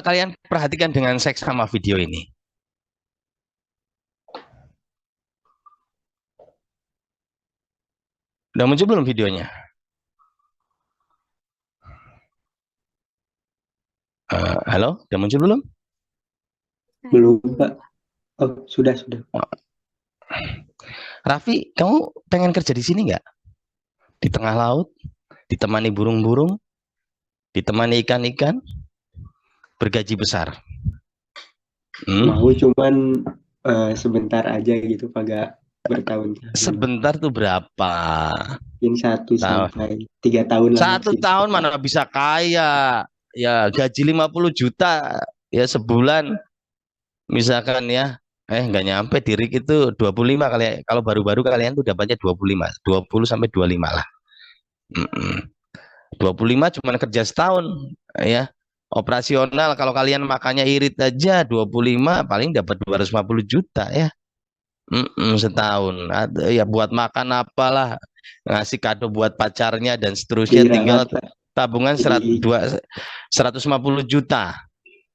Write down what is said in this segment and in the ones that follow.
kalian perhatikan dengan seks sama video ini. Udah muncul belum videonya? Halo, udah muncul belum? Belum, Pak. Oh, sudah. Oh. Raffi, kamu pengen kerja di sini nggak? Di tengah laut, ditemani burung-burung, ditemani ikan-ikan, bergaji besar. Mau cuman sebentar aja gitu, Pak. Gak bertahun-tahun. Sebentar tuh berapa? Mungkin 1 Nah, sampai 3 tahun lah 1 tahun maksimal. mana bisa kaya? Ya gaji 50 juta ya sebulan misalkan ya. Nggak nyampe diri itu 25 kali ya. Kalau baru-baru kalian tuh dapatnya 25, 20 sampai 25 lah. 25 cuma kerja setahun ya. Operasional kalau kalian makannya irit aja 25 paling dapat 250 juta ya. Setahun. Ya buat makan apalah, ngasih kado buat pacarnya dan seterusnya, Dirawat, tinggal Pak. tabungan Jadi 150 juta.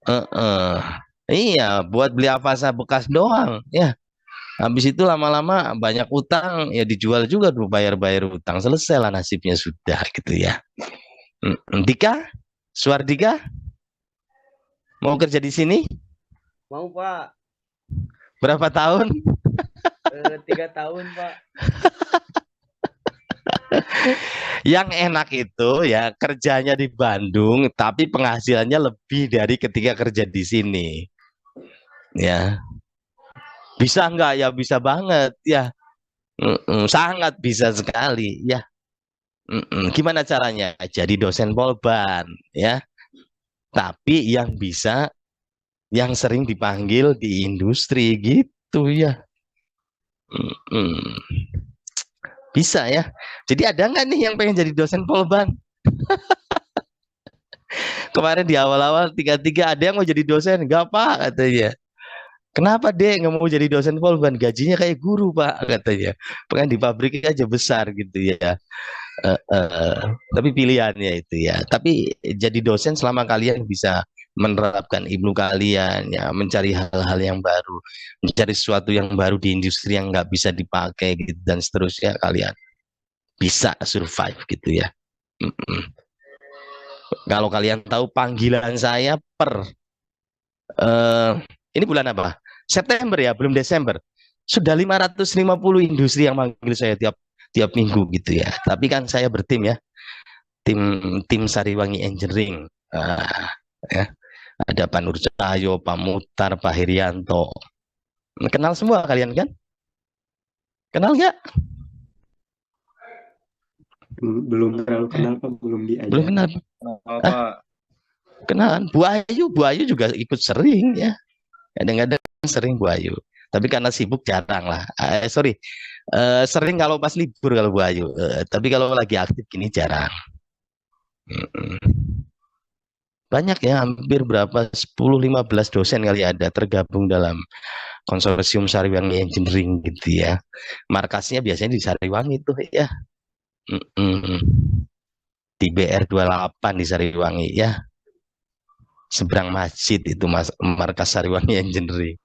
Heeh. Iya, buat beli Avasa bekas doang ya. Habis itu lama-lama banyak utang ya, dijual juga tuh, bayar-bayar utang, selesai lah nasibnya sudah gitu ya. Dika, Suardika mau kerja di sini Mau, Pak. berapa tahun? 3 tahun, Pak. Yang enak itu ya kerjanya di Bandung, tapi penghasilannya lebih dari ketika kerja di sini. Ya, bisa nggak? Ya bisa banget ya. Sangat bisa sekali ya. Gimana caranya? Jadi dosen Polban ya. Tapi yang bisa, yang sering dipanggil di industri gitu ya. Mm-mm. Bisa ya. Jadi ada nggak nih yang pengen jadi dosen Polban? Kemarin di awal-awal tiga-tiga ada yang mau jadi dosen, nggak Pak katanya. Kenapa dek nggak mau jadi dosen Polban? Gajinya kayak guru Pak katanya. Pengen di pabrik aja besar gitu ya. Tapi pilihannya itu ya. Tapi jadi dosen selama kalian bisa menerapkan ilmu kalian ya, mencari hal-hal yang baru, mencari sesuatu yang baru di industri yang nggak bisa dipakai gitu, dan seterusnya, kalian bisa survive gitu ya. Kalau kalian tahu panggilan saya per eh, ini bulan apa? September ya, belum Desember. Sudah 550 industri yang manggil saya tiap tiap minggu gitu ya. Tapi kan saya bertim ya, tim tim Sariwangi Engineering. Ya. Ada Pak Nur Cahyo, Pak Mutar, Pak Herianto. Kenal semua kalian kan? Kenal nggak? belum terlalu kenal, Pak. Belum Belum diajak. kenal. Pak. Kenalan. Bu Ayu juga ikut sering ya. Kadang-kadang sering Bu Ayu. Tapi karena sibuk jarang lah. Sorry. Sering kalau pas libur kalau Bu Ayu. Tapi kalau lagi aktif gini jarang. Banyak ya, hampir berapa, 10-15 dosen kali ada tergabung dalam konsorsium Sariwangi Engineering gitu ya. Markasnya biasanya di Sariwangi tuh ya. Di BR28 di Sariwangi ya. Seberang masjid itu markas Sariwangi Engineering.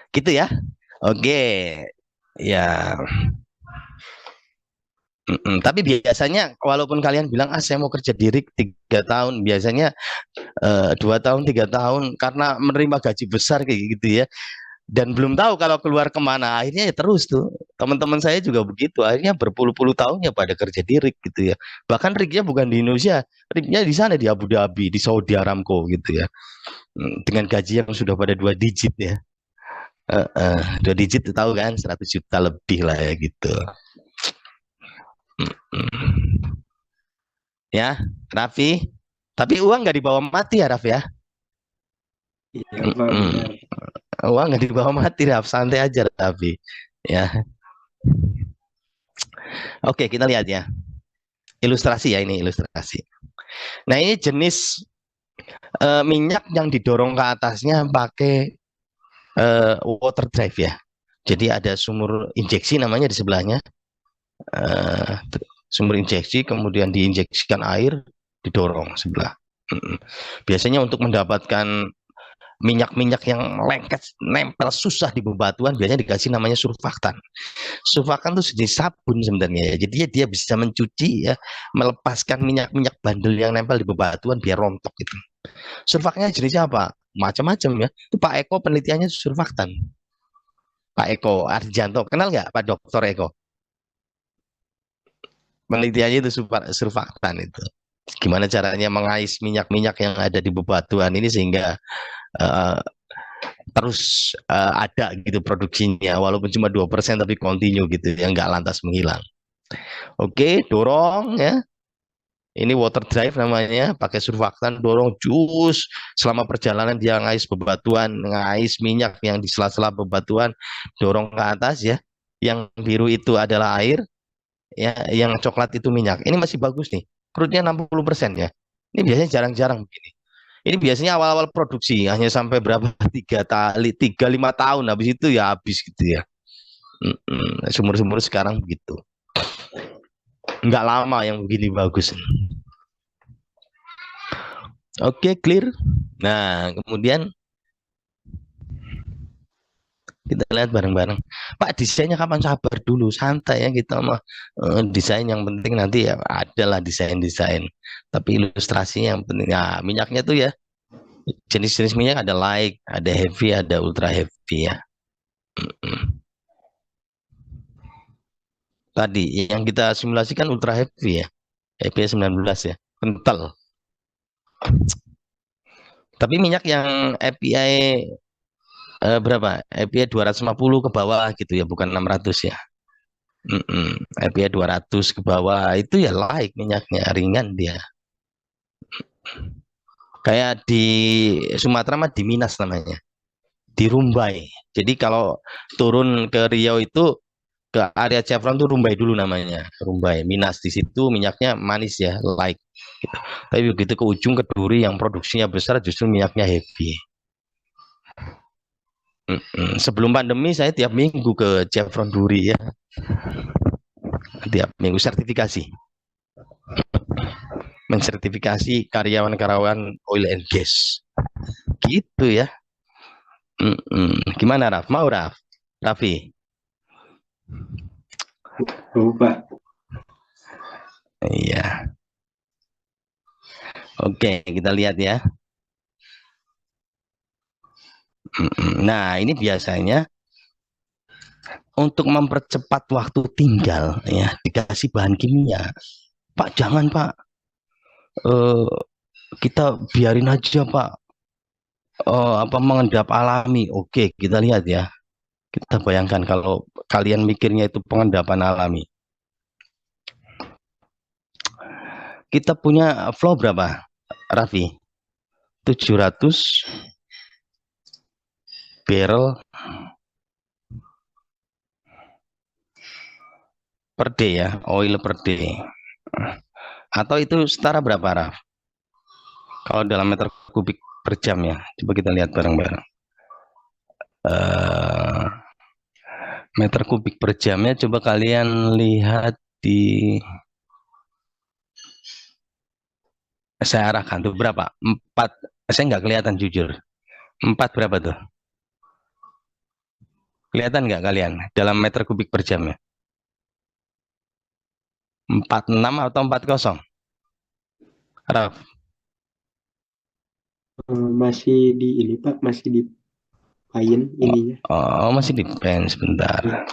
Gitu ya. Oke. Ya. Tapi biasanya walaupun kalian bilang saya mau kerja di RIK 3 tahun, biasanya 2 tahun 3 tahun karena menerima gaji besar kayak gitu ya, dan belum tahu kalau keluar kemana, akhirnya ya terus tuh. Teman-teman saya juga begitu, akhirnya berpuluh-puluh tahun ya pada kerja di RIK gitu ya. Bahkan RIK-nya bukan di Indonesia, RIK-nya di sana, di Abu Dhabi, di Saudi Aramco gitu ya. Dengan gaji yang sudah pada 2 digit ya. 2 digit tahu kan, 100 juta lebih lah ya gitu. Ya, Raffi. Tapi uang nggak dibawa mati ya, Raffi ya. Iya, Pak. Benar. Uang nggak dibawa mati, Raffi. Santai aja, Raffi. Ya. Oke, kita lihat ya. Ilustrasi ya, ini ilustrasi. Nah, ini jenis minyak yang didorong ke atasnya pakai water drive ya. Jadi ada sumur injeksi namanya di sebelahnya. Sumur injeksi, kemudian diinjeksikan air, didorong sebelah. Biasanya untuk mendapatkan minyak-minyak yang lengket, nempel susah di bebatuan, biasanya dikasih namanya surfaktan. Surfaktan itu jenis sabun sebenarnya ya. Jadi dia bisa mencuci ya, melepaskan minyak-minyak bandel yang nempel di bebatuan biar rontok itu. Surfaktannya jenisnya apa? Macam-macam ya. Itu Pak Eko penelitiannya surfaktan. Pak Eko Arjanto, kenal nggak Pak Dokter Eko? Penelitiannya itu surfaktan itu. Gimana caranya mengais minyak-minyak yang ada di bebatuan ini sehingga eh, terus ada gitu produksinya walaupun cuma 2% tapi continue gitu ya nggak lantas menghilang. Oke, dorong ya. Ini water drive namanya, pakai surfaktan dorong jus selama perjalanan dia ngais bebatuan, ngais minyak yang di sela-sela bebatuan, dorong ke atas ya. Yang biru itu adalah air, ya, yang coklat itu minyak. Ini masih bagus nih. Crude-nya 60% ya. Ini biasanya jarang-jarang begini. Ini biasanya awal-awal produksi hanya sampai berapa 3 5 tahun habis itu ya habis gitu ya. Sumur-sumur sekarang begitu. Nggak lama yang begini bagus. Oke, clear. Nah, kemudian kita lihat bareng-bareng. Pak, desainnya kapan? Sabar dulu, santai ya kita mah. Desain yang penting nanti ya adalah desain-desain. Tapi ilustrasinya yang penting. Nah, minyaknya tuh ya jenis-jenis minyak ada light, ada heavy, ada ultra heavy ya. Tadi yang kita simulasikan ultra heavy ya. EPA 19 ya. Kental. Tapi minyak yang API berapa? API 250 ke bawah gitu ya, bukan 600 ya. API 200 ke bawah itu ya light minyaknya, ringan dia. Kayak di Sumatera mah di Minas namanya. Di Rumbai. Jadi kalau turun ke Riau itu ke area Chevron tuh Rumbai dulu namanya. Rumbai, Minas di situ minyaknya manis ya, light gitu. Tapi begitu ke ujung ke Duri yang produksinya besar justru minyaknya heavy. Sebelum pandemi saya tiap minggu ke Chevron Duri ya. Tiap minggu sertifikasi. Mensertifikasi karyawan-karyawan oil and gas. Gitu ya. Gimana Raf? Mau Raf? Raffi? Lupa. Iya. Oke, kita lihat ya. Nah, ini biasanya untuk mempercepat waktu tinggal ya dikasih bahan kimia. Pak, jangan Pak. Kita biarin aja Pak. Apa mengendap alami. Oke, kita lihat ya. Kita bayangkan kalau kalian mikirnya itu pengendapan alami. Kita punya flow berapa, Raffi? 700 barrel per day ya, oil per day. Atau itu setara berapa, Raf? Kalau dalam meter kubik per jam ya. Coba kita lihat bareng-bareng. Meter kubik per jamnya coba kalian lihat di saya arahkan tuh berapa? 4, saya nggak kelihatan jujur. 4 berapa tuh? Kelihatan nggak kalian dalam meter kubik per jamnya? 46 atau 40? Raf? Masih di ini Pak, masih di payen ininya. Oh, masih di pen sebentar. Ya.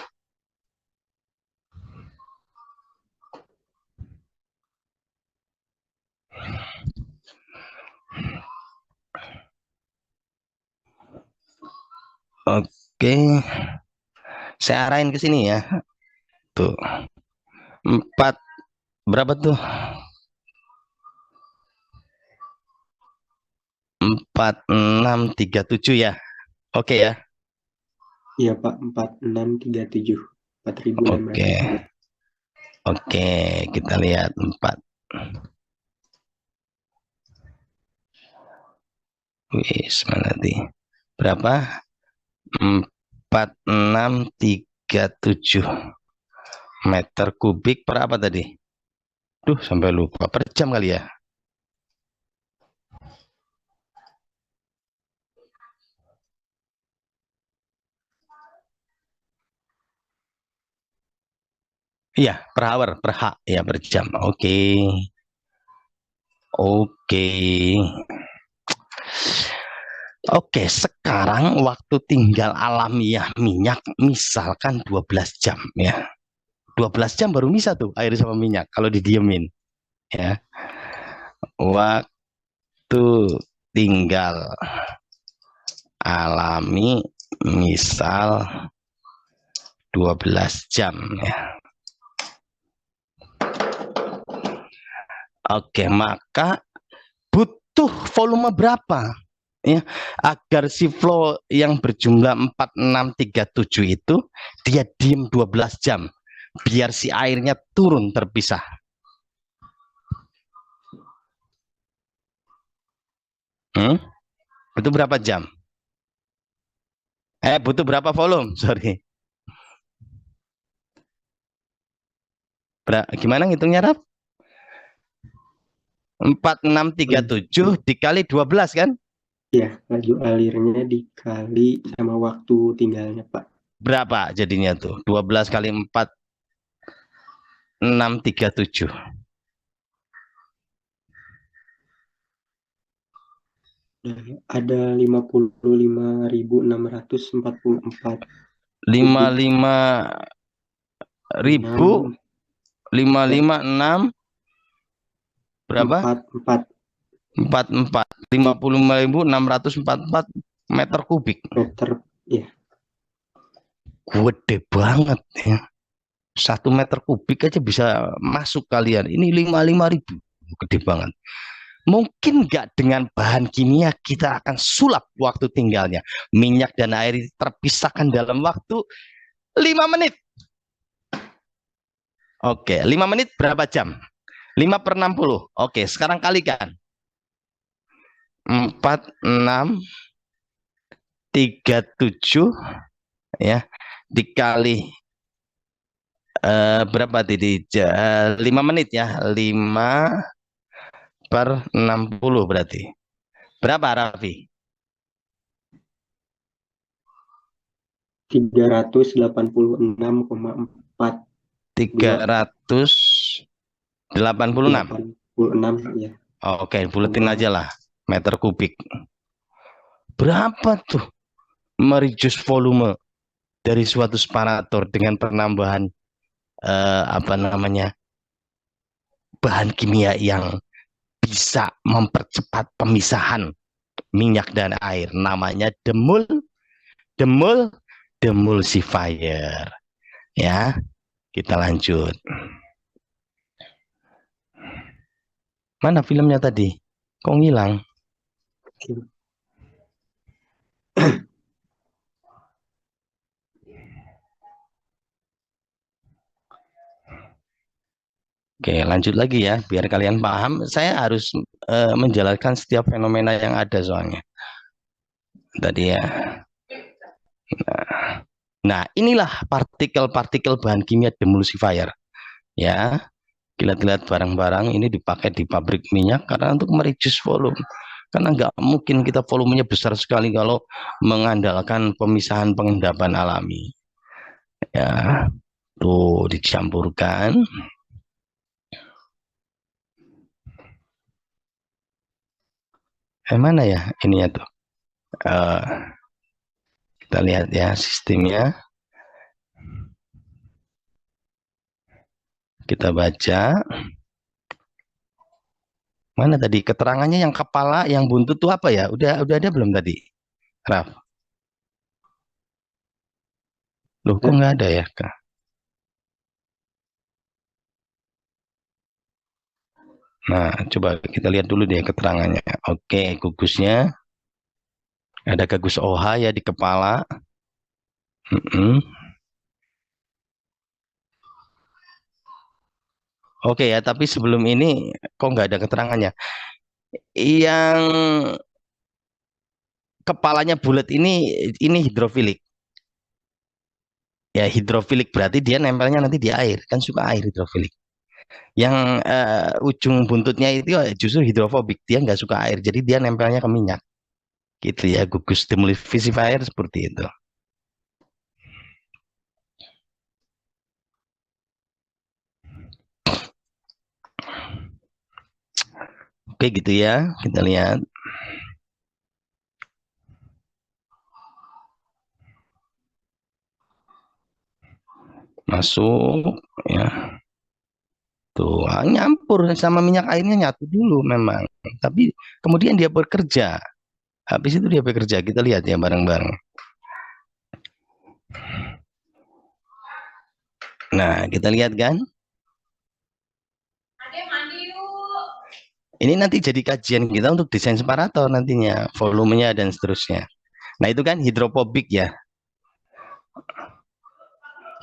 Oke, saya arahin ke sini ya. Tuh, 4 berapa tuh? 4637 ya. Oke ya. Iya Pak, 4637. 4600. Oke. Oke, kita lihat 4. Wis, mana nih? Berapa? 4637 meter kubik per apa tadi? Duh, sampai lupa. Per jam kali ya? Iya, per hour, per H, ya per jam. Oke. Oke. Oke, sekarang waktu tinggal alamiah minyak misalkan 12 jam ya. 12 jam baru bisa tuh air sama minyak kalau didiemin ya. Waktu tinggal alami misal 12 jam ya. Oke, maka butuh volume berapa ya agar si flow yang berjumlah 4637 itu dia diem 12 jam biar si airnya turun terpisah. Butuh berapa jam? Butuh berapa volume? Sorry. Gimana ngitungnya, Rap? 4637 dikali 12 kan? Ya, laju alirnya dikali sama waktu tinggalnya, Pak. Berapa jadinya tuh? 12 kali 4, 637. Ada 55.644. 55.000 556 berapa? 44 44 55.644 meter kubik. meter. Ya, Gede banget ya. 1 meter kubik aja bisa masuk kalian. Ini 55.000. Gede banget. Mungkin nggak dengan bahan kimia kita akan sulap waktu tinggalnya. Minyak dan air terpisahkan dalam waktu 5 menit. Oke, 5 menit berapa jam? 5 per 60. Oke, sekarang kalikan. 4637 ya dikali berapa tadi? 5 menit ya. 5 per 60 berarti. Berapa, Raffi? 386,4. 386. 86 ya. Oke, buletin aja lah. Meter kubik. Berapa tuh mereduce volume dari suatu separator dengan penambahan bahan kimia yang bisa mempercepat pemisahan minyak dan air, namanya demulsifier. Ya, kita lanjut. Mana filmnya tadi? Kok ngilang? Oke, lanjut lagi ya, biar kalian paham. Saya harus menjelaskan setiap fenomena yang ada soalnya. Tadi ya. Nah, inilah partikel-partikel bahan kimia demulsifier. Ya, kita lihat barang-barang ini dipakai di pabrik minyak karena untuk mereduce volume. Karena nggak mungkin kita volumenya besar sekali kalau mengandalkan pemisahan pengendapan alami. Ya, tuh dicampurkan. Mana ya ini ya tuh? Kita lihat ya sistemnya. Kita baca. Mana tadi keterangannya yang kepala, yang buntut itu apa ya? Udah ada belum tadi, Raf? Loh, kok nggak ada ya, Kak? Nah, coba kita lihat dulu deh keterangannya. Oke, gugusnya. Ada gugus OH ya di kepala. Oke ya, tapi sebelum ini kok nggak ada keterangannya. Yang kepalanya bulat ini hidrofilik. Ya, hidrofilik berarti dia nempelnya nanti di air, kan suka air hidrofilik. Yang ujung buntutnya itu justru hidrofobik, dia nggak suka air, jadi dia nempelnya ke minyak. Gitu ya, gugus demulsifier seperti itu. Oke gitu ya, kita lihat. Masuk ya. Tuh, nyampur sama minyak airnya nyatu dulu memang. Tapi kemudian dia bekerja. Habis itu dia bekerja. Kita lihat ya bareng-bareng. Nah, kita lihat kan. Ini nanti jadi kajian kita untuk desain separator nantinya, volumenya dan seterusnya. Nah, itu kan hidropobik ya.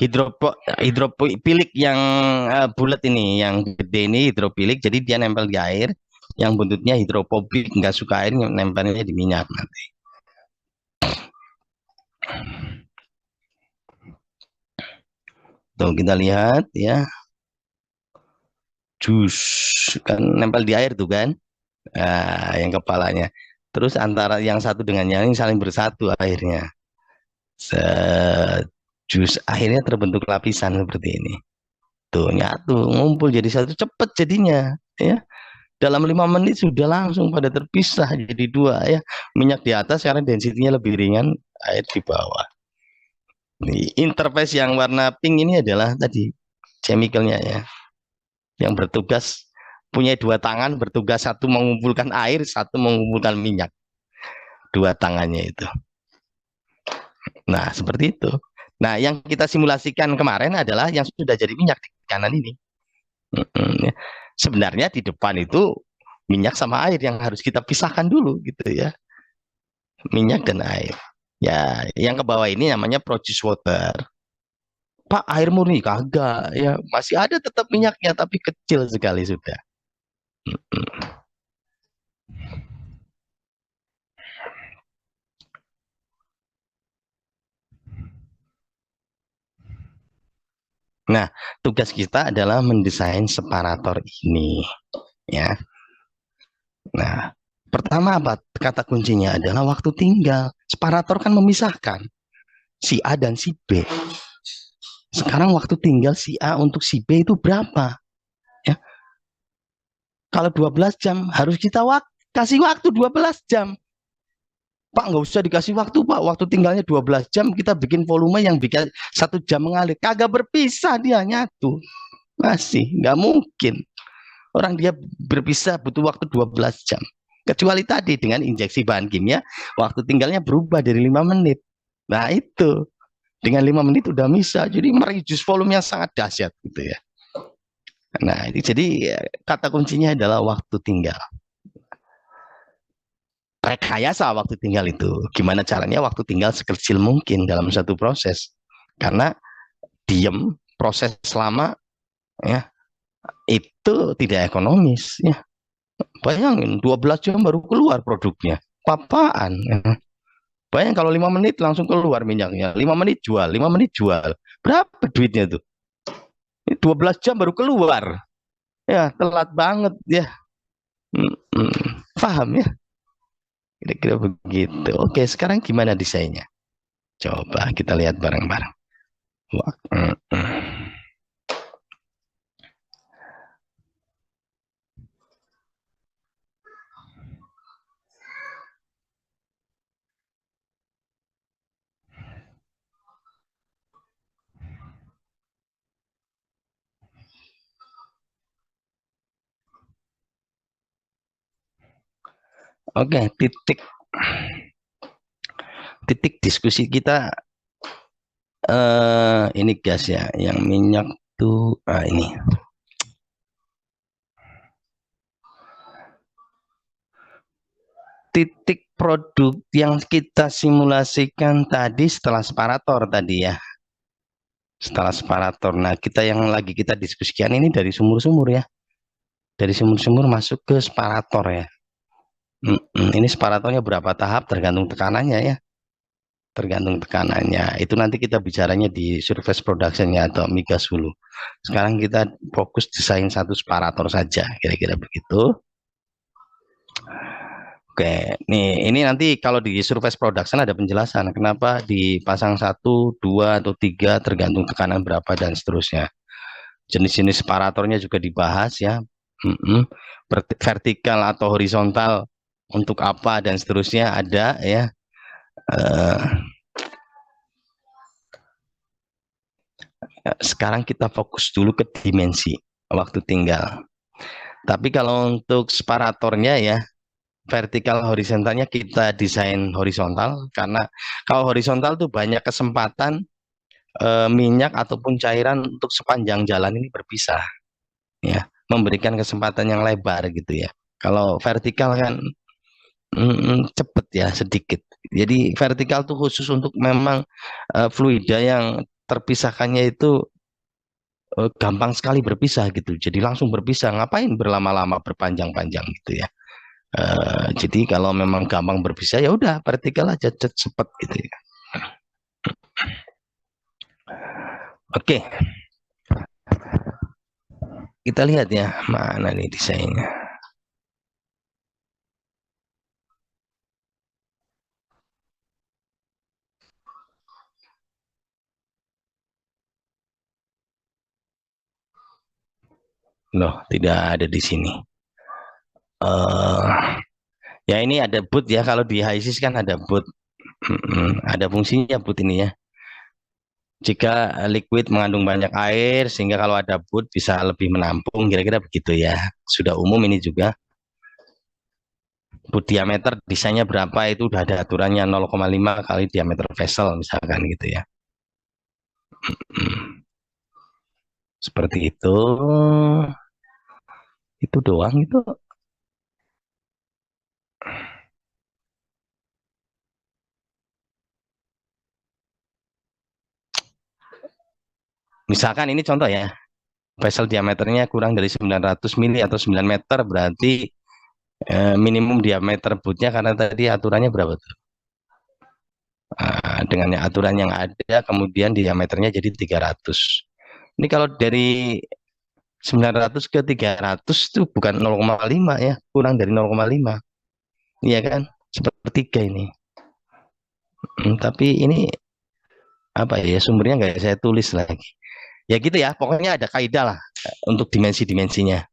Hidropilik yang bulat ini, yang gede ini hidropilik, jadi dia nempel di air. Yang buntutnya hidropobik, nggak suka air, nempelnya di minyak nanti. Tuh kita lihat ya, jus kan nempel di air tuh kan, nah, yang kepalanya. Terus antara yang satu dengan yang lain saling bersatu akhirnya. Jus akhirnya terbentuk lapisan seperti ini. Tuh nyatu, ngumpul jadi satu, cepet jadinya ya. Dalam 5 menit sudah langsung pada terpisah jadi dua ya. Minyak di atas karena densitinya lebih ringan, air di bawah. Nih, interface yang warna pink ini adalah tadi chemicalnya ya, yang bertugas punya dua tangan, bertugas satu mengumpulkan air, satu mengumpulkan minyak. Dua tangannya itu. Nah, seperti itu. Nah, yang kita simulasikan kemarin adalah yang sudah jadi minyak di kanan ini. Sebenarnya di depan itu minyak sama air yang harus kita pisahkan dulu gitu ya. Minyak dan air. Ya, yang ke bawah ini namanya produce water. Pak, air murni kagak ya, masih ada tetap minyaknya tapi kecil sekali sudah. Nah, tugas kita adalah mendesain separator ini ya. Nah, pertama apa? Kata kuncinya adalah waktu tinggal. Separator kan memisahkan si A dan si B. Sekarang waktu tinggal si A untuk si B itu berapa? Ya. Kalau 12 jam harus kita kasih waktu 12 jam. Pak, nggak usah dikasih waktu, Pak. Waktu tinggalnya 12 jam, kita bikin volume yang bikin 1 jam mengalir. Kagak berpisah dia nyatu. Masih, nggak mungkin. Orang dia berpisah butuh waktu 12 jam. Kecuali tadi dengan injeksi bahan kimia, waktu tinggalnya berubah dari 5 menit. Nah itu, dengan 5 menit udah bisa. Jadi mereduce volume yang sangat dahsyat gitu ya. Nah, jadi kata kuncinya adalah waktu tinggal. Rekayasa waktu tinggal itu gimana caranya waktu tinggal sekecil mungkin dalam satu proses, karena diem proses lama ya itu tidak ekonomis ya. Bayangin 12 jam baru keluar produknya, papaan ya. Bayangin kalau 5 menit langsung keluar minyaknya, 5 menit jual, 5 menit jual, berapa duitnya tuh? 12 jam baru keluar ya, telat banget ya. Paham ya, kira-kira begitu. Oke, sekarang gimana desainnya? Coba kita lihat bareng-bareng. Oke, titik diskusi kita ini gas ya, yang minyak tuh ini. Titik produk yang kita simulasikan tadi setelah separator tadi ya. Setelah separator. Nah, yang lagi kita diskusikan ini dari sumur-sumur ya. Dari sumur-sumur masuk ke separator ya. Ini separatornya berapa tahap tergantung tekanannya ya. Tergantung tekanannya. Itu nanti kita bicaranya di surface productionnya atau migas hulu. Sekarang kita fokus desain satu separator saja, kira-kira begitu. Oke, nih ini nanti kalau di surface production ada penjelasan kenapa dipasang 1, 2, atau 3 tergantung tekanan berapa dan seterusnya. Jenis-jenis separatornya juga dibahas ya. Vertikal atau horizontal untuk apa dan seterusnya ada ya. Sekarang kita fokus dulu ke dimensi waktu tinggal. Tapi kalau untuk separatornya ya, vertikal horizontalnya kita desain horizontal, karena kalau horizontal tuh banyak kesempatan minyak ataupun cairan untuk sepanjang jalan ini berpisah, ya, memberikan kesempatan yang lebar gitu ya. Kalau vertikal kan cepet ya, sedikit. Jadi vertikal tuh khusus untuk memang fluida yang terpisahkannya itu gampang sekali berpisah gitu. Jadi langsung berpisah, ngapain berlama-lama berpanjang-panjang gitu ya. Jadi kalau memang gampang berpisah ya udah vertikal aja cepet gitu ya. Oke, kita lihat ya mana nih desainnya. Loh, tidak ada di sini. Ya ini ada boot ya, kalau di HISIS kan ada boot. Ada fungsinya boot ini ya. Jika liquid mengandung banyak air sehingga kalau ada boot bisa lebih menampung, kira-kira begitu ya. Sudah umum ini juga. Boot diameter desainnya berapa itu udah ada aturannya, 0,5 kali diameter vessel misalkan gitu ya. Seperti itu. Itu doang itu. Misalkan ini contoh ya, vessel diameternya kurang dari 900 mili atau 9 meter, berarti minimum diameter bootnya, karena tadi aturannya berapa tuh? Dengan aturan yang ada, kemudian diameternya jadi 300. Ini kalau dari 900 ke 300 itu bukan 0,5 ya, kurang dari 0,5. Iya kan? Sepertiga ini. Tapi ini apa ya, sumbernya nggak saya tulis lagi. Ya gitu ya, pokoknya ada kaidah lah untuk dimensi-dimensinya.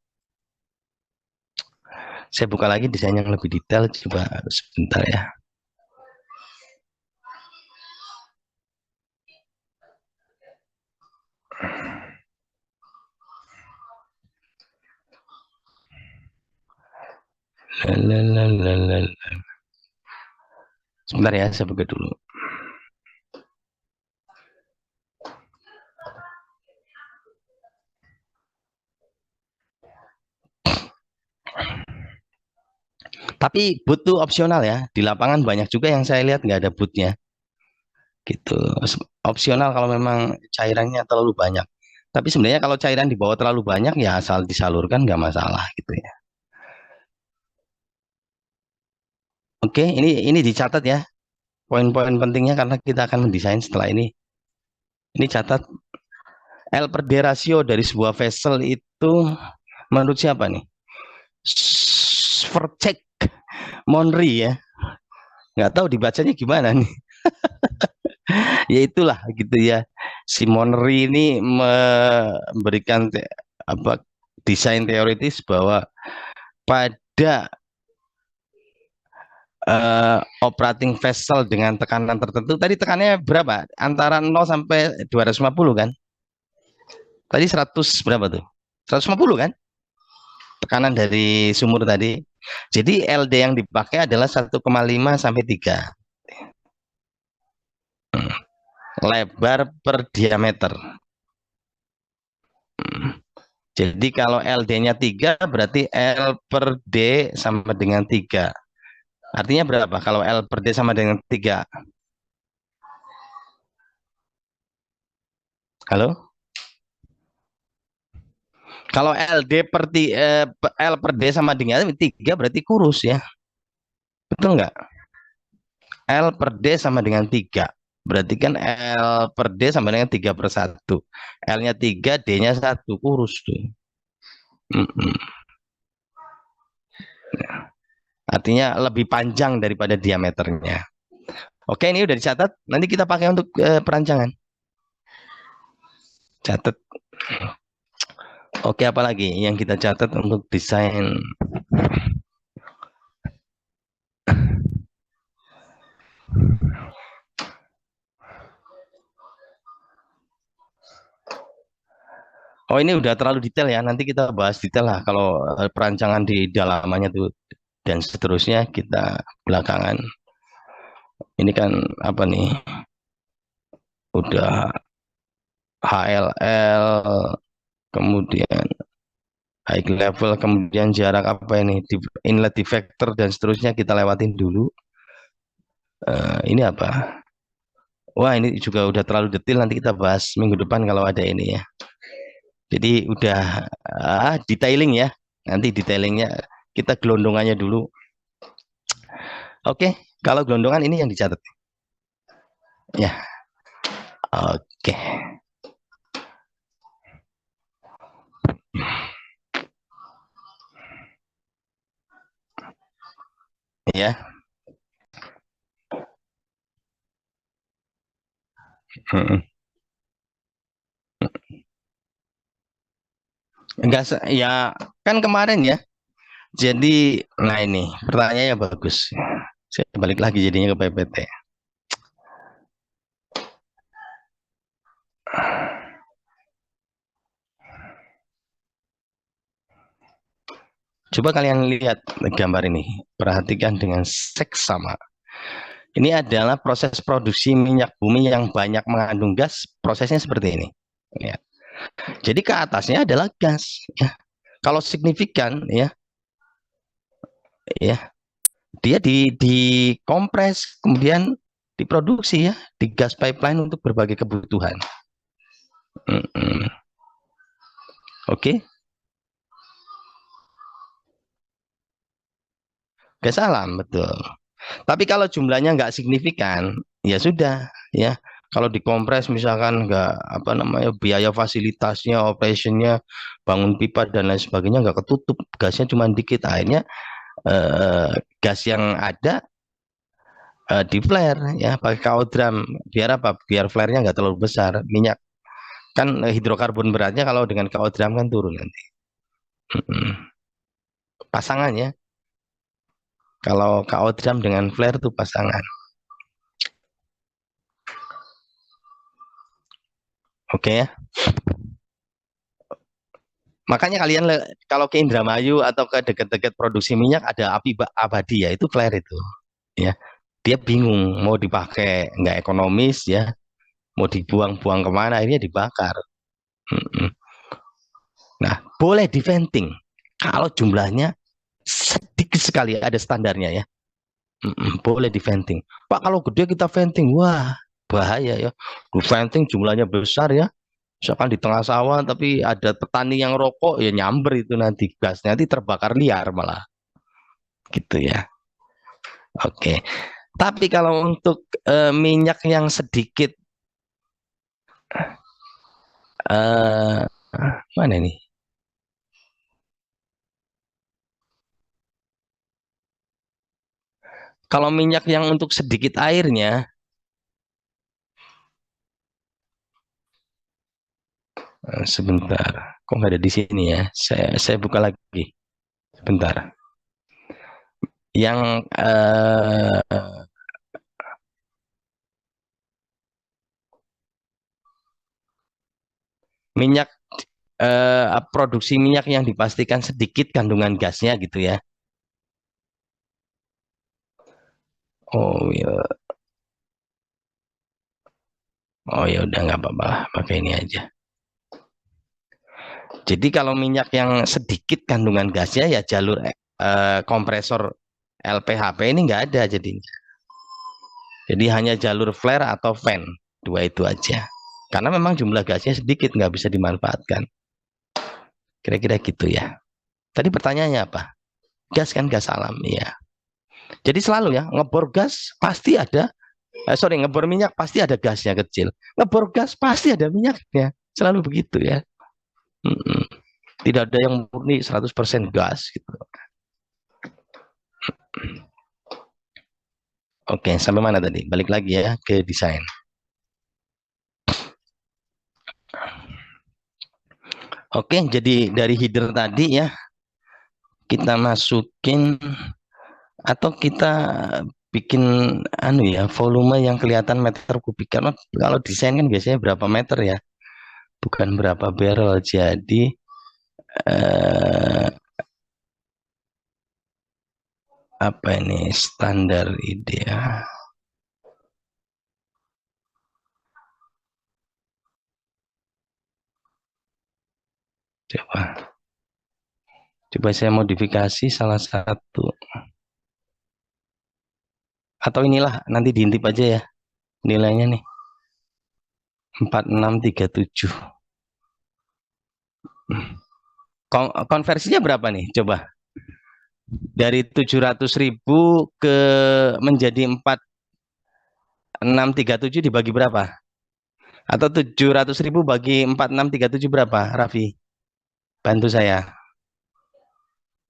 Saya buka lagi desain yang lebih detail, coba sebentar ya. Sebentar ya, saya buka dulu. Tapi boot tuh opsional ya. Di lapangan banyak juga yang saya lihat nggak ada bootnya. Gitu. Opsional kalau memang cairannya terlalu banyak. Tapi sebenarnya kalau cairan di bawah terlalu banyak ya asal disalurkan nggak masalah gitu ya. Oke, ini dicatat ya. Poin-poin pentingnya karena kita akan mendesain setelah ini. Ini catat L per D rasio dari sebuah vessel itu menurut siapa nih? Svercek Monri ya. Nggak tahu dibacanya gimana nih. Ya itulah gitu ya. Si Monri ini memberikan apa, desain teoritis bahwa pada operating vessel dengan tekanan tertentu, tadi tekanannya berapa? Antara 0 sampai 250 kan? Tadi 100 berapa tuh? 150 kan? Tekanan dari sumur tadi. Jadi LD yang dipakai adalah 1,5 sampai 3. Lebar per diameter. Jadi kalau LD-nya 3 berarti L per D sama dengan 3. Artinya berapa kalau L per D sama dengan 3? Halo? Kalau L per D sama dengan 3 berarti kurus ya. Betul nggak? L per D sama dengan 3. Berarti kan L per D sama dengan 3/1. L-nya 3, D-nya 1. Kurus tuh. Artinya lebih panjang daripada diameternya. Oke, ini udah dicatat. Nanti kita pakai untuk perancangan. Catat. Oke, apa lagi yang kita catat untuk desain? Oh, ini udah terlalu detail ya. Nanti kita bahas detail lah kalau perancangan di dalamannya tuh dan seterusnya kita belakangan. Ini kan apa nih? Udah HLL, kemudian high level, kemudian jarak apa ini? Inlet defector dan seterusnya kita lewatin dulu. Ini apa? Wah, ini juga udah terlalu detail. Nanti kita bahas minggu depan kalau ada ini ya. Jadi udah detailing ya. Nanti detailingnya kita gelondongannya dulu. Oke, kalau gelondongan ini yang dicatat. Ya, oke. Ya. Mm-mm. Enggak, ya kan kemarin ya. Jadi, nah ini pertanyaannya bagus. Saya balik lagi jadinya ke PPT. Coba kalian lihat gambar ini, perhatikan dengan seksama. Ini adalah proses produksi minyak bumi yang banyak mengandung gas. Prosesnya seperti ini. Ya. Jadi ke atasnya adalah gas. Ya. Kalau signifikan, ya, dia dikompres, kemudian diproduksi ya di gas pipeline untuk berbagai kebutuhan. Oke, gas alam betul. Tapi kalau jumlahnya nggak signifikan, ya sudah, ya. Kalau dikompres misalkan nggak apa namanya biaya fasilitasnya, operationnya, bangun pipa dan lain sebagainya nggak ketutup, gasnya cuma dikit, akhirnya eh, gas yang ada di flare ya pakai kao drum biar apa? Biar flare-nya nggak terlalu besar. Minyak kan hidrokarbon beratnya kalau dengan kao drum kan turun nanti. Pasangannya kalau kao drum dengan flare tuh pasangan. Oke ya. Makanya kalian kalau ke Indramayu atau ke dekat-dekat produksi minyak ada api abadi ya itu flare itu ya. Dia bingung mau dipakai nggak ekonomis ya, mau dibuang-buang kemana akhirnya dibakar. Nah, boleh di venting kalau jumlahnya sedikit sekali ada standarnya ya. Boleh di venting. Pak kalau gede kita venting, wah bahaya ya. Di venting jumlahnya besar ya. Misalkan di tengah sawah tapi ada petani yang rokok ya nyamber itu nanti gasnya nanti terbakar liar malah gitu ya. Oke. Tapi kalau untuk minyak yang sedikit eh mana nih? Kalau minyak yang untuk sedikit airnya sebentar. Kok nggak ada di sini ya? Saya buka lagi. Sebentar. Yang minyak produksi minyak yang dipastikan sedikit kandungan gasnya gitu ya. Oh ya, oh ya udah nggak apa-apa lah, pakai ini aja. Jadi kalau minyak yang sedikit kandungan gasnya ya jalur kompresor LPHP ini nggak ada jadinya. Jadi hanya jalur flare atau fan, dua itu aja. Karena memang jumlah gasnya sedikit nggak bisa dimanfaatkan. Kira-kira gitu ya. Tadi pertanyaannya apa? Gas kan gas alam ya. Jadi selalu ya ngebor gas pasti ada ngebor minyak pasti ada gasnya kecil. Ngebor gas pasti ada minyaknya. Selalu begitu ya. Mm-mm. Tidak ada yang murni 100% gas gitu. Oke, sampai mana tadi? Balik lagi ya ke desain. Oke, jadi dari header tadi ya kita masukin atau kita bikin anu ya volume yang kelihatan meter kubik, karena kalau desain kan biasanya berapa meter ya, bukan berapa barrel. Jadi eh, apa ini standar ide ya. Coba saya modifikasi salah satu, atau inilah nanti diintip aja ya nilainya nih 4637. Konversinya berapa nih coba, dari 700.000 ke menjadi 4637 dibagi berapa, atau 700.000 bagi 4637 berapa, Raffi? Bantu saya.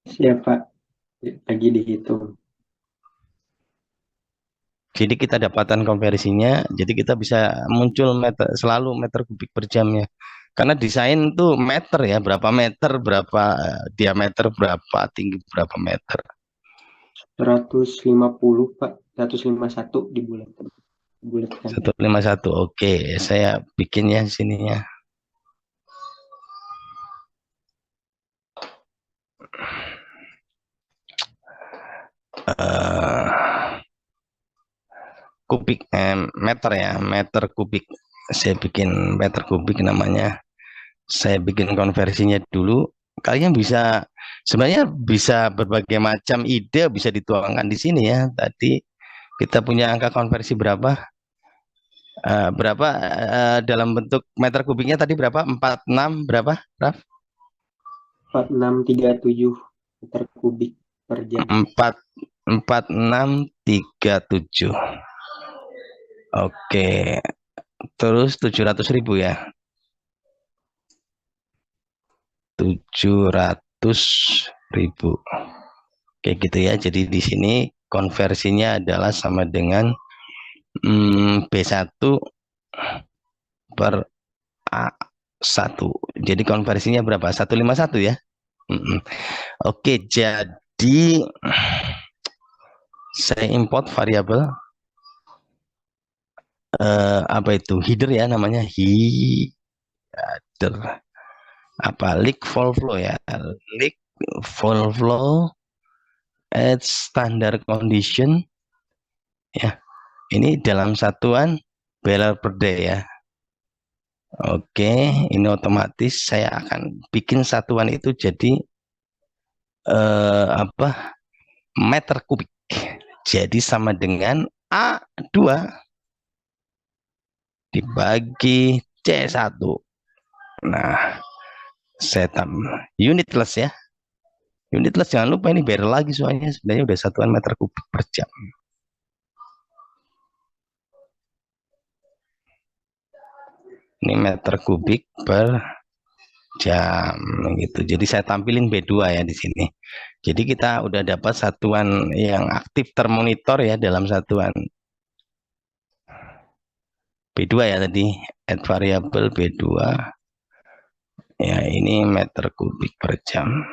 Siapa lagi dihitung? Jadi kita dapatkan konversinya, jadi kita bisa muncul meter, selalu meter kubik per jamnya. Karena desain tuh meter ya, berapa meter, berapa diameter, berapa tinggi, berapa meter. 150 Pak, 151 dibulatkan. 151. Oke, saya bikin ya sininya. Uh, kubik meter ya, meter kubik. Saya bikin meter kubik namanya. Saya bikin konversinya dulu. Kalian bisa sebenarnya bisa berbagai macam ide bisa dituangkan di sini ya. Tadi kita punya angka konversi berapa? Berapa dalam bentuk meter kubiknya tadi berapa? 46 berapa, Raf? 4637 meter kubik per jam. 4637. Oke. Terus 700.000 ya. 700.000. Kayak gitu ya. Jadi di sini konversinya adalah sama dengan B1 per A1. Jadi konversinya berapa? 151 ya. Oke, jadi saya import variabel apa itu? Header ya namanya, header. Apa leak fall flow ya? Leak fall flow at standard condition ya. Ini dalam satuan barrel per day ya. Oke, ini otomatis saya akan bikin satuan itu jadi apa? Meter kubik. Jadi sama dengan A2 dibagi C1. Nah, saya tambah unitless ya. Unitless jangan lupa ini barrel lagi soalnya sebenarnya udah satuan meter kubik per jam. Ini meter kubik per jam gitu. Jadi saya tampilin B2 ya di sini. Jadi kita udah dapat satuan yang aktif termonitor ya dalam satuan B2 ya tadi, add variable B2. Ya, ini meter kubik per jam.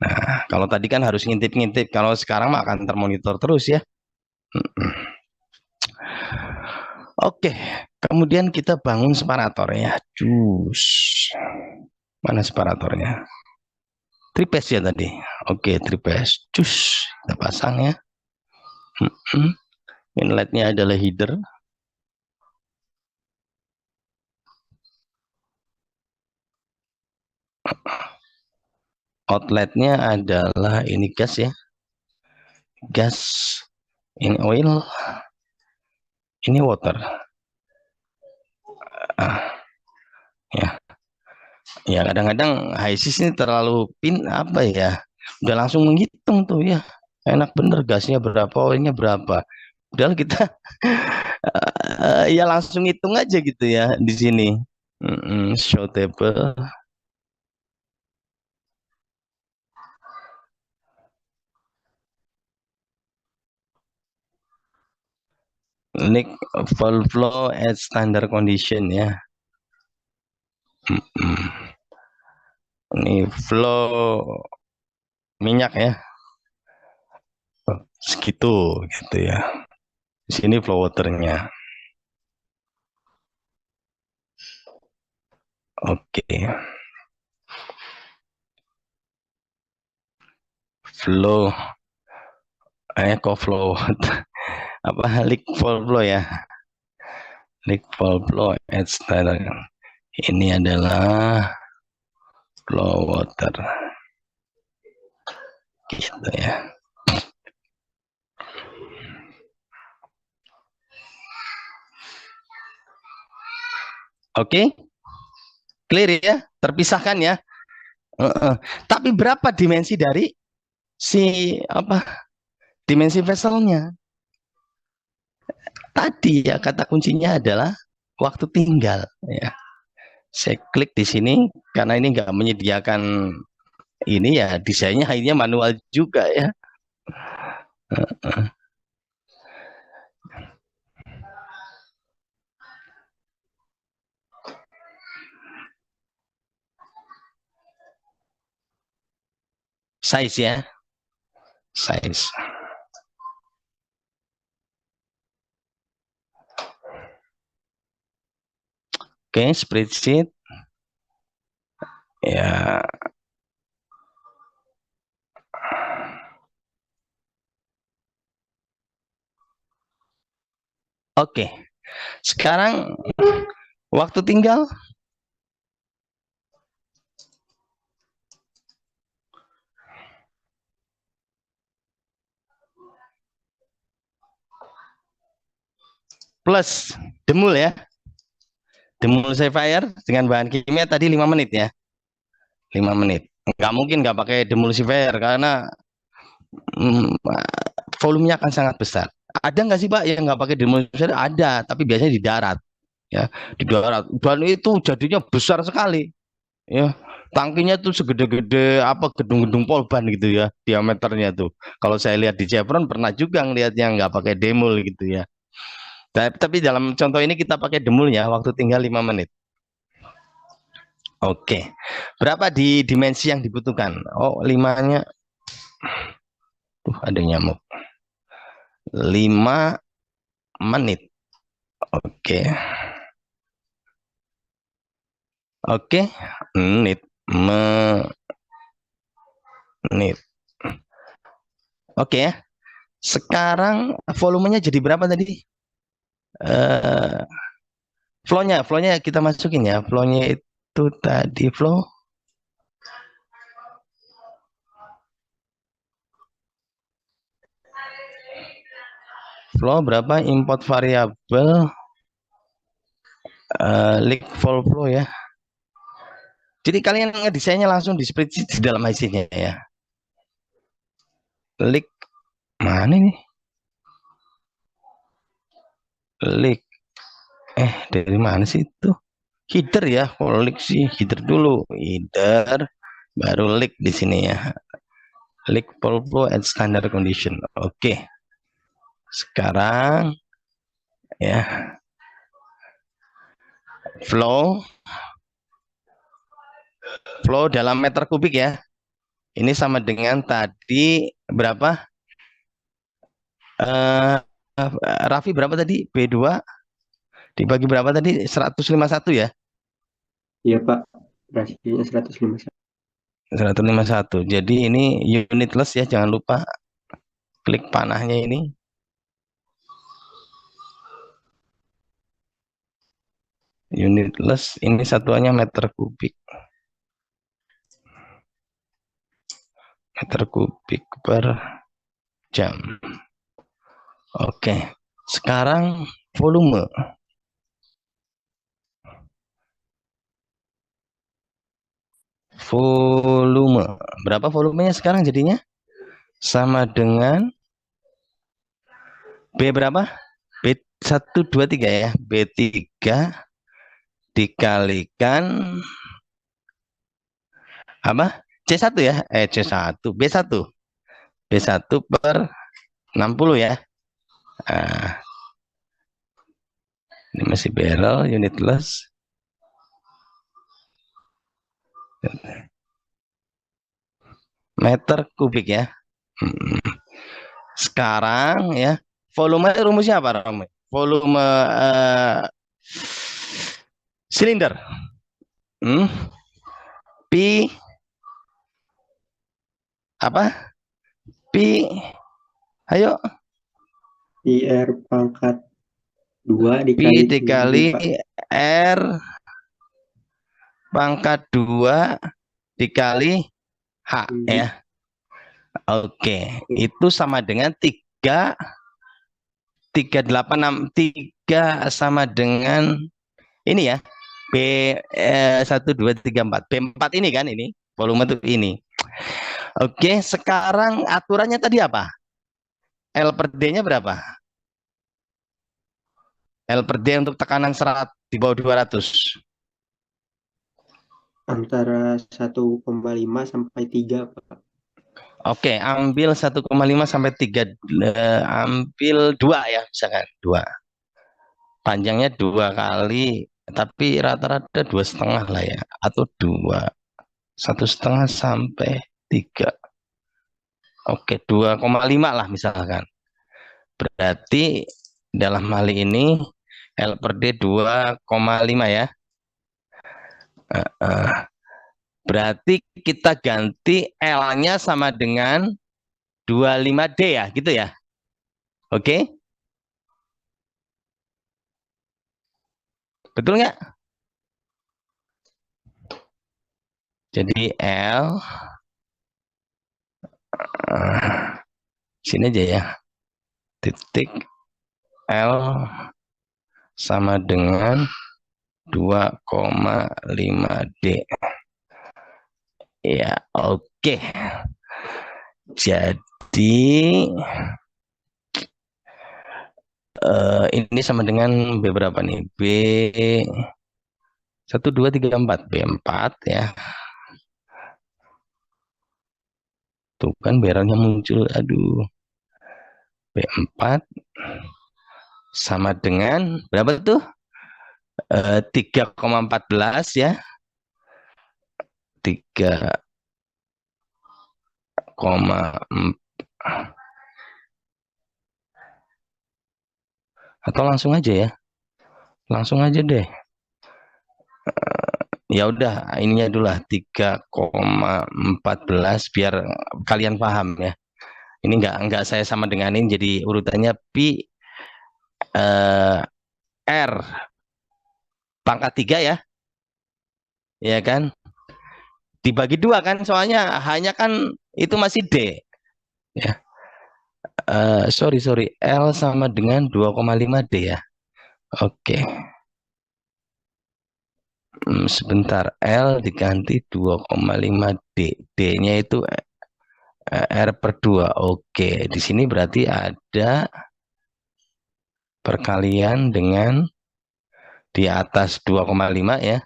Nah, kalau tadi kan harus ngintip-ngintip, kalau sekarang mah akan termonitor terus ya. Oke, kemudian kita bangun separator ya. Cus. Mana separatornya? Tripes ya tadi. Oke, tripes. Cus. Kita pasang ya. Inletnya adalah header. Outletnya adalah ini gas ya. Gas. Ini oil. Ini water. Ya. Ya kadang-kadang HISIS ini terlalu apa ya. Udah langsung menghitung tuh ya. Enak bener gasnya berapa, oilnya berapa. Padahal kita ya langsung hitung aja gitu ya di sini. Show table. Leak full flow at standard condition ya. Mm-mm. Ini flow minyak ya, segitu gitu ya. Di sini flow waternya. Oke, flow, kok flow apa leak flow ya, leak flow ini adalah flow water gitu ya. Oke, clear ya, terpisahkan ya. Tapi berapa dimensi dari si apa dimensi vesselnya? Tadi ya kata kuncinya adalah waktu tinggal ya. Saya klik di sini karena ini nggak menyediakan ini ya, desainnya akhirnya manual juga ya. Size ya, size. Oke, spreadsheet ya. Oke, sekarang waktu tinggal plus demul ya. Demul Sapphire dengan bahan kimia tadi 5 menit ya. 5 menit. Nggak mungkin nggak pakai demulsifier karena volumenya akan sangat besar. Ada nggak sih Pak yang nggak pakai demulsifier? Ada, tapi biasanya di darat. Ya, di darat. Dan itu jadinya besar sekali. Ya, tangkinya tuh segede-gede apa gedung-gedung polban gitu ya, diameternya tuh. Kalau saya lihat di Chevron pernah juga ngelihat yang nggak pakai demul gitu ya. Tapi dalam contoh ini kita pakai demulnya, waktu tinggal 5 menit. Oke, berapa di dimensi yang dibutuhkan? Oh, limanya, tuh ada nyamuk. 5 menit. Oke, oke, menit, menit. Oke ya. Sekarang volumenya jadi berapa tadi? Eh, flow-nya kita masukin ya. Flow-nya itu tadi flow berapa? Import variabel leak flow ya. Jadi kalian ngedesainnya langsung di spreadsheet di dalam IC-nya ya. Leak mana nih? Leak. Dari mana sih itu? Header ya. Kalau leak sih header dulu. Header baru leak di sini ya. Leak flow at standard condition. Oke. Sekarang ya flow dalam meter kubik ya. Ini sama dengan tadi berapa? Eh, Raffi berapa tadi? B2 dibagi berapa tadi? 151 ya? Iya Pak, rasionya 151. 151. Jadi ini unitless ya, jangan lupa klik panahnya ini. Unitless ini satuannya meter kubik. Meter kubik per jam. Oke. Sekarang volume. Volume. Berapa volumenya sekarang jadinya? Sama dengan B berapa? B123 ya. B3 dikalikan apa? C1 ya? C1. B1. B1 per 60 ya. Nah, ini masih barrel unitless. Meter kubik ya. Sekarang ya, volume rumusnya apa, Romi? Volume silinder. Pi apa? Pi, ayo. Pi R pangkat 2 Pi dikali 7, dikali Pak. R pangkat 2 dikali H ya. Oke, itu sama dengan 3 sama dengan ini ya. B 1 2 3 4. B4 ini kan ini. Volume itu ini. Oke, sekarang aturannya tadi apa? L per D-nya berapa? L per D untuk tekanan serat di bawah 200. Antara 1,5 sampai 3, Pak. Oke, ambil 1,5 sampai 3, ambil 2 ya, misalkan 2. Panjangnya 2 kali, tapi rata-rata 2,5 lah ya, atau 2, 1,5 sampai 3. Oke, 2,5 lah misalkan. Berarti dalam hal ini L per D 2,5 ya. Berarti kita ganti L-nya sama dengan 25D ya, gitu ya. Oke? Betul nggak? Jadi L, sini aja ya. Titik L sama dengan 2,5D. Ya, oke. Jadi ini sama dengan B berapa nih? B 1 2 3 4, B4 ya. Tuh kan beranya muncul, aduh. B4 sama dengan berapa tuh? 3,14 ya. 3,4 atau langsung aja ya. Langsung aja deh. Ya udah, ininya dulu lah 3,14 biar kalian paham ya. Ini enggak saya sama denganin, jadi urutannya pi R pangkat 3 ya. Ya kan? Dibagi 2 kan, soalnya hanya kan itu masih D. Ya. Sorry, L sama dengan 2,5D ya. Oke. Sebentar, L diganti 2,5D. D-nya itu R per 2. Oke, di sini berarti ada perkalian dengan di atas 2,5 ya.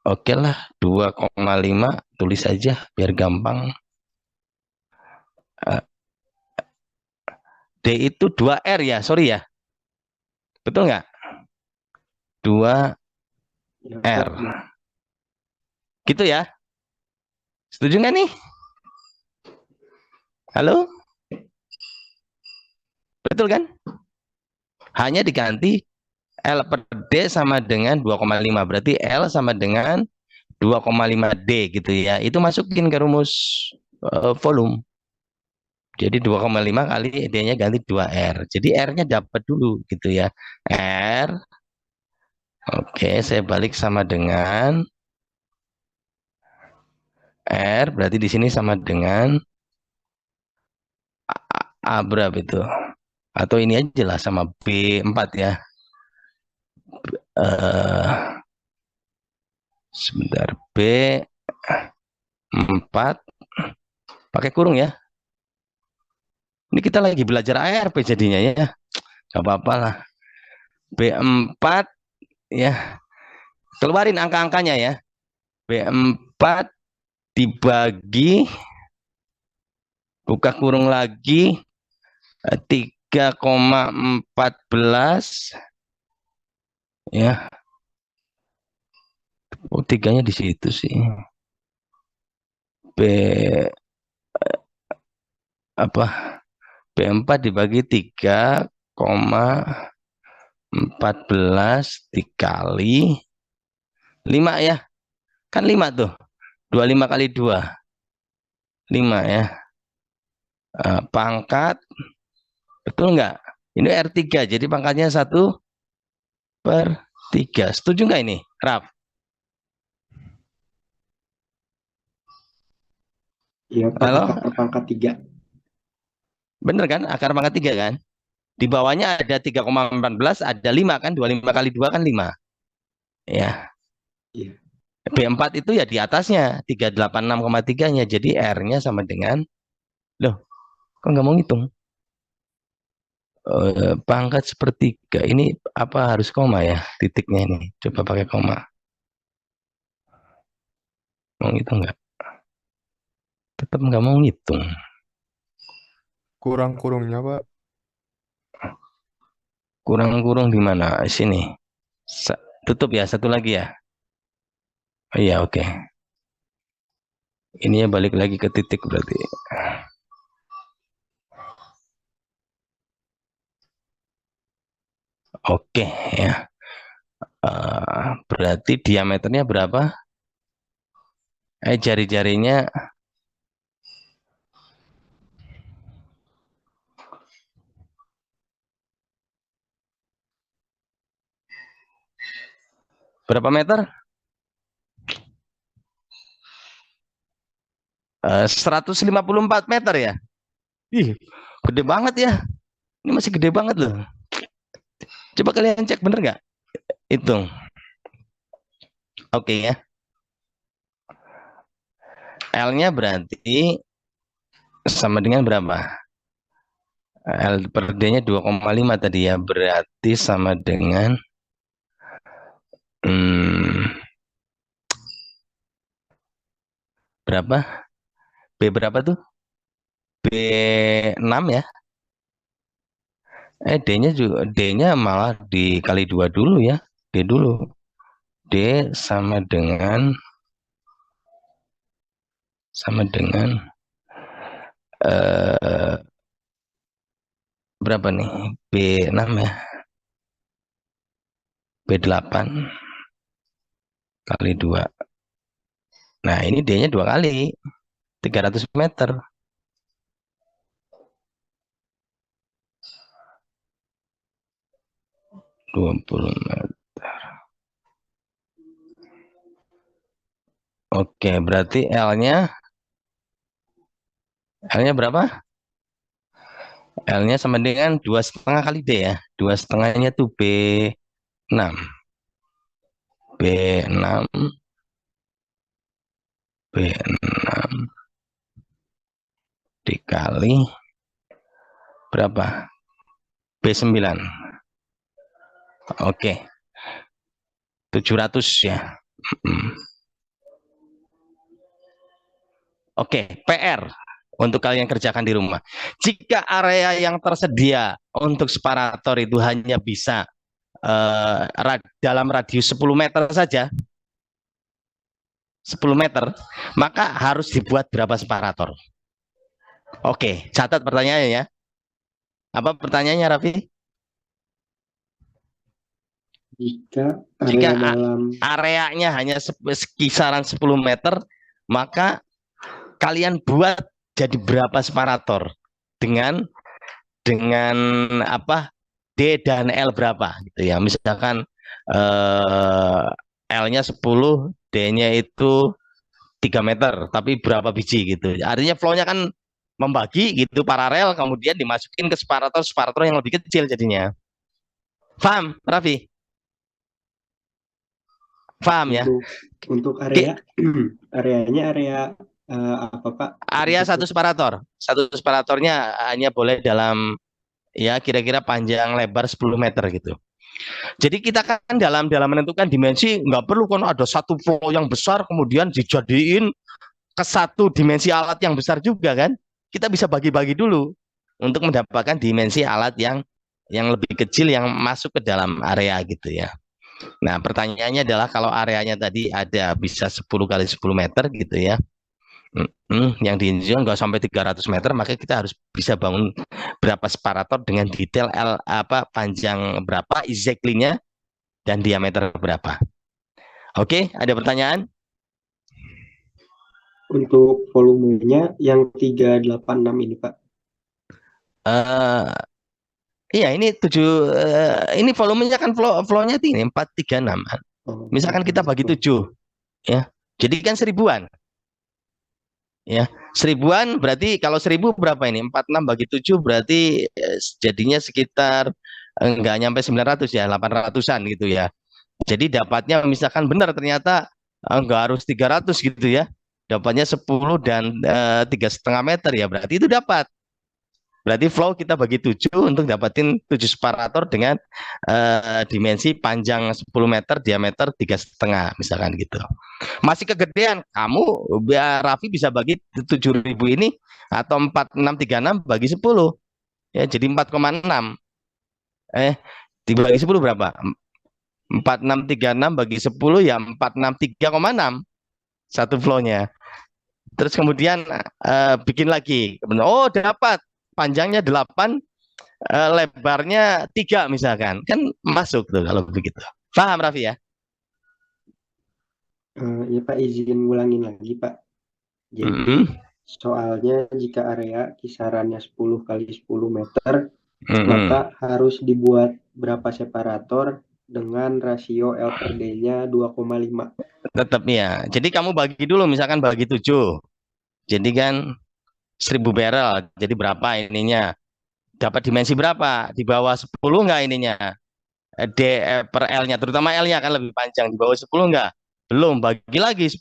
Oke lah, 2,5 tulis aja biar gampang. D itu 2R ya, sorry ya. Betul nggak? 2R. Gitu ya. Setuju nggak nih? Halo? Betul kan? Hanya diganti L per D sama dengan 2,5. Berarti L sama dengan 2,5D gitu ya. Itu masukin ke rumus volume. Jadi 2,5 kali D-nya ganti 2R. Jadi R-nya dapat dulu gitu ya. R. Oke, saya balik sama dengan R. Berarti di sini sama dengan A berapa itu? Atau ini aja lah sama B4 ya. Sebentar, B4 pakai kurung ya. Ini kita lagi belajar ARP jadinya ya. Gak apa-apa lah. B4 ya. Keluarin angka-angkanya ya. B4 dibagi, buka kurung lagi, 3,14 ya. Oh, tiganya di situ sih. B apa? B4 dibagi 3,14 dikali 5 ya. Kan 5 tuh. 25 kali 2. 5 ya. Pangkat. Betul nggak? Ini R3. Jadi pangkatnya 1/3. Setuju nggak ini, Raf? Iya Pak, Halo? akar pangkat 3. Bener kan? Akar pangkat 3 kan? Di bawahnya ada 3,14, ada 5 kan? 25 kali 2 kan 5. Ya. Iya. B4 itu ya di atasnya 386,3-nya. Jadi R-nya sama dengan, loh, kok nggak mau ngitung? Pangkat sepertiga. Ini apa harus koma ya? Titiknya ini. Coba pakai koma. Mau ngitung nggak? Tetap nggak mau ngitung. Kurang kurungnya, Pak. Kurang-kurung di mana? Sini. Tutup ya, satu lagi ya. Oh iya, oke. Ini ya balik lagi ke titik berarti. Oke ya. Berarti diameternya berapa? Jari-jarinya berapa meter? 154 meter ya. Ih, gede banget ya. Ini masih gede banget loh. Coba kalian cek bener nggak? Hitung. Oke ya. L-nya berarti sama dengan berapa? L per D-nya 2,5 tadi ya. Berarti sama dengan berapa? B berapa tuh? B6 ya. D-nya juga, D-nya malah dikali 2 dulu ya. D dulu. D sama dengan berapa nih? B6 ya. B8 kali 2. Nah, ini D-nya 2 kali. 300 meter. (20 meter). Oke, berarti L-nya berapa? L-nya sama dengan 2,5 kali D ya. 2,5-nya tuh B6. B6 B6 dikali berapa? B9. Oke. 700 ya. Oke, PR untuk kalian kerjakan di rumah. Jika area yang tersedia untuk separator itu hanya bisa dalam radius 10 meter saja, 10 meter, maka harus dibuat berapa separator? Oke, catat pertanyaannya ya. Apa pertanyaannya, Raffi? Jika Jika area dalam areanya hanya kisaran 10 meter, maka kalian buat jadi berapa separator dengan apa D dan L berapa gitu ya. Misalkan L-nya 10, D-nya itu 3 meter, tapi berapa biji gitu. Artinya flow-nya kan membagi gitu paralel, kemudian dimasukin ke separator yang lebih kecil jadinya. Paham, Raffi? Paham ya? untuk area areanya area apa Pak? Area satu separatornya hanya boleh dalam ya kira-kira panjang lebar 10 meter gitu. Jadi kita kan dalam menentukan dimensi nggak perlu kan ada satu flow yang besar kemudian dijadiin ke satu dimensi alat yang besar juga kan. Kita bisa bagi-bagi dulu untuk mendapatkan dimensi alat yang lebih kecil yang masuk ke dalam area gitu ya. Nah, pertanyaannya adalah kalau areanya tadi ada bisa 10 kali 10 meter gitu ya. Yang diinjil nggak sampai 300 meter, maka kita harus bisa bangun berapa separator dengan detail panjang berapa, exactly-nya, dan diameter berapa. Oke, ada pertanyaan? Untuk volumenya yang 386 ini, Pak. Eh iya, ini volumenya kan flow-nya tinggi 436. Oh, Misalkan kita bagi 436. 7 ya. Jadi kan 1000-an. Ya, 1000-an berarti kalau 1000 berapa ini? 46 bagi 7 berarti jadinya sekitar enggak nyampe 900 ya, 800-an gitu ya. Jadi dapatnya misalkan benar ternyata enggak harus 300 gitu ya. Dapatnya 10 dan 3,5 meter ya, berarti itu dapat. Berarti flow kita bagi 7 untuk dapatin 7 separator dengan dimensi panjang 10 meter, diameter 3,5 misalkan gitu. Masih kegedean, kamu biar Raffi bisa bagi 7.000 ini atau 4636 bagi 10 ya, jadi 4,6. Dibagi 10 berapa? 4636 bagi 10 ya 463,6 satu flow-nya. Terus kemudian bikin lagi. Oh, dapat panjangnya 8, lebarnya 3 misalkan. Kan masuk tuh kalau begitu. Paham Raffi ya? Ya Pak, izin ngulangin lagi Pak. Jadi soalnya jika area kisarannya 10 kali 10 meter, maka harus dibuat berapa separator dengan rasio L per D-nya 2,5. Tetap ya. Jadi kamu bagi dulu, misalkan bagi 7. Jadi kan 1000 barrel. Jadi berapa ininya? Dapat dimensi berapa? Di bawah 10 nggak ininya? D per L-nya, terutama L-nya kan lebih panjang. Di bawah 10 nggak? Belum. Bagi lagi 10.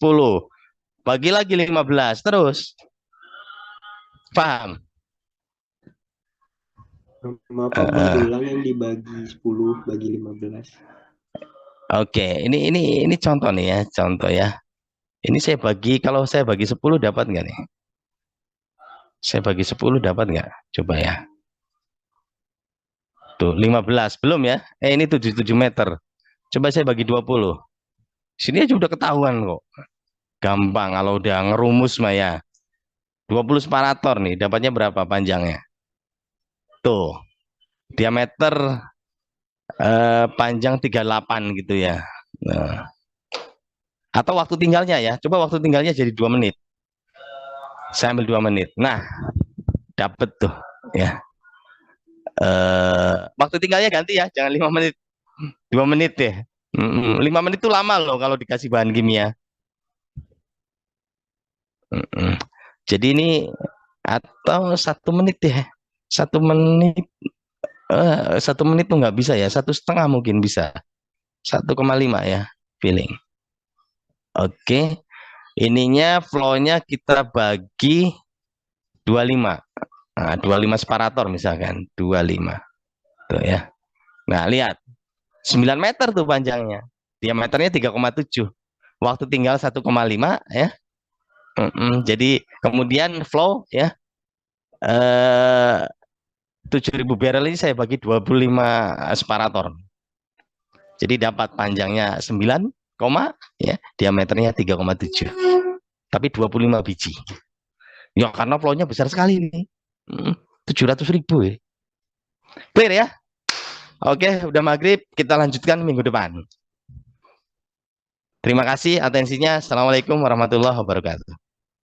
Bagi lagi 15. Terus. Paham? Maaf Pak, berulang yang dibagi 10 bagi 15. Oke, ini contoh nih ya, contoh ya. Ini kalau saya bagi 10 dapat nggak nih? Saya bagi 10 dapat nggak? Coba ya. Tuh, 15 belum ya? Ini 77 meter. Coba saya bagi 20. Sini aja udah ketahuan kok. Gampang kalau udah ngerumus mah ya. 20 separator nih, dapatnya berapa panjangnya? Tuh, diameter panjang 38 gitu ya. Nah, atau waktu tinggalnya ya. Coba waktu tinggalnya jadi 2 menit. Saya ambil 2 menit. Nah, dapet tuh ya. Waktu tinggalnya ganti ya, jangan 5 menit. 2 menit deh. 5 menit itu lama loh kalau dikasih bahan kimia. Jadi ini atau 1 menit ya. 1 menit 1 menit tuh nggak bisa ya, 1,5 mungkin bisa. 1,5 ya, feeling. Oke, ininya flow-nya kita bagi 25. Nah, 25 separator misalkan, 25. Tuh ya. Nah, lihat. 9 meter tuh panjangnya. Diameternya 3,7. Waktu tinggal 1,5 ya. Jadi kemudian flow ya. 7.000 barrel ini saya bagi 25 separator. Jadi dapat panjangnya 9, ya, diameternya 3,7. Tapi 25 biji. Ya karena flow-nya besar sekali nih. 700.000 ya. Clear ya? Oke, udah maghrib, kita lanjutkan minggu depan. Terima kasih atensinya. Assalamualaikum warahmatullahi wabarakatuh.